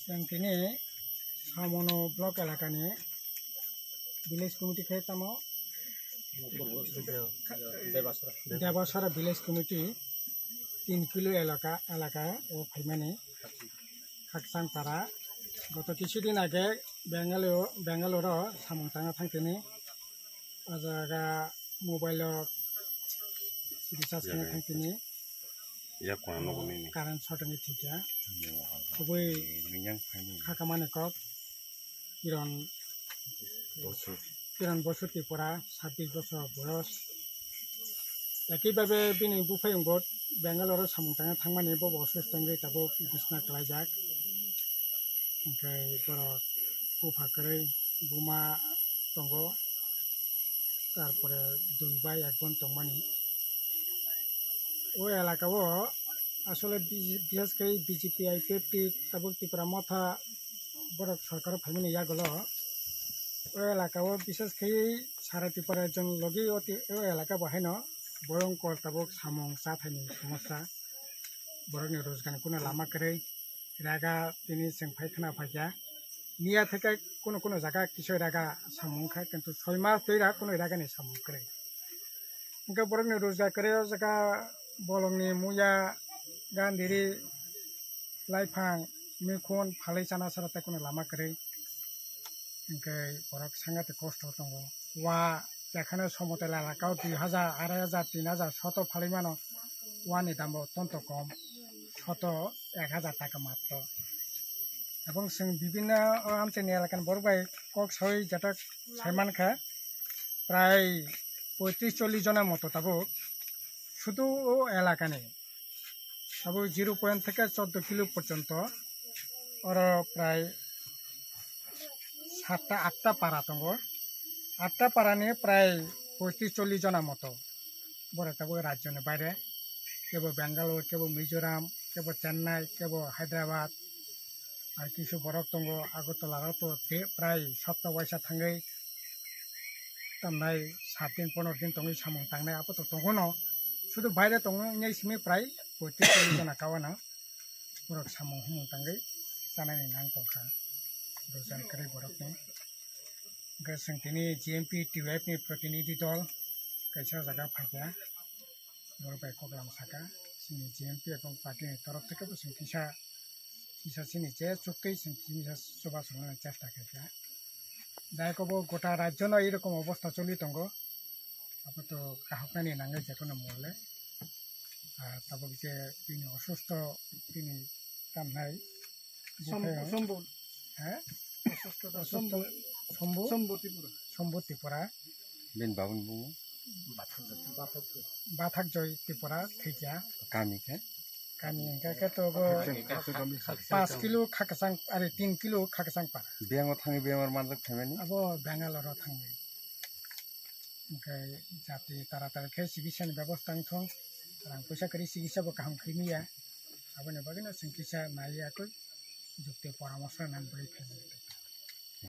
yang kini samono blok elakani village committee ke tamo Devasara village committee 3 kilo elaka o phaimani Kaksang para goto kisudin age Bangalore samungtanga thangtini ajaga mobile recharge kene thangtini current shortani thika kubui khakamane kok kiran bosuti pora 26 বছর বয়স একইভাবে বিনি বুফায়ং বট Bengaluru samungtanga thangmani bo অসুস্থঙ্গে তাবো বিছনা খালাইজাক ओमफ्राय बरक बुफाखै बुमा दंग तारपरे दुइबाय एकबन दंमानि ओ एलाकाओ आसले बिसेस कै बीजेपी आईपीएफटी ताबुक त्रिपुरा मथा बरक सरकार फाइमिनि यागलो ओ एलाकाओ बिसेस कै सारा त्रिपुरा जन लगी ओ एलाका बाहायनो भयंकर ताबुक सामं साथानि समस्या बरकनि रोजगार कुनो लामा करे raga tini sengpai khana phajya niya theka kono jaga kisoi raga samung kha kintu 6 mas toira kono raga ni samung kre inka borokni rozgar kre jaga bolongni muya gandiri laifang mikon phalai chana sarata kono lama kre inka borok sangate kosto tongo wa jakhana somotela elakao 2000 2500 3000 শত phalai mano wani dambo tonto kom শত 1000 টাকা মাত্র এবং বিভিন্ন আমচেনি এলাকার বড়বাই cock ছয় যেটা সাইমান খা প্রায় 35-40 জনের মতো তাবো শুধু ও এলাকা নেই তাবো 0 পয়েন্ট থেকে 14 কিলো পর্যন্ত ওর প্রায় 7টা-8টা পাড়া তঙ্গ 8টা পাড়া নিয়ে প্রায় 35-40 জনের মতো বড় তাবো রাজ্যের বাইরে কেবল বেঙ্গালোর কেবল মিজোরাম কেবল চেন্নাই কেবল হায়দ্রাবাদ আর কিছু বরক দঙ্গ আগরতলা তো প্রায় সপ্তাহ বয়সা থাঙ্গাই তামনাই 7 দিন 15 দিন তঙ্গই সামং তাंगनाय আপাতত তঙ্গনো শুধু বাইরে তঙ্গনাय সিমি প্রায় 35 জন কাওয়ানা বরক সামং হুমং তাंगै জানানি নাং তখা রোজান করে বরকনি গসংতিনি জিএমপি টিওএফ नि प्रतिनिधि दल कैसा जगह फाइया बरबाय कोगलाम साका सिनि जिएमपी এবং পার্টির তরফ থেকে বসে কিসা সিনি যে চুক্তি কিসা সভা সমাবেশ চেষ্টা করে দায়কব গোটা রাজ্য না এরকম অবস্থা চলি তঙ্গ আপাতত কাহকানি নাঙ্গে যে কোনো মূল্যে তারপর যে তিনি অসুস্থ তিনি কামনাই সম্ভব হ্যাঁ সম্ভূতিপুরা বিন বাবুন বুমু बाथक जय त्रिपुरा थैया kami engka to 5 kilo khakasang are 3 kilo khakasang para bengo thangi bemar manjak thameni abo Bangalore thangi engkai jati taratara khe sigisa ব্যবস্থা thong rang paisa kari sigisa bo kaham khimiya abone bagina singkisa naiya ko jukte paramorsho nan bari khimi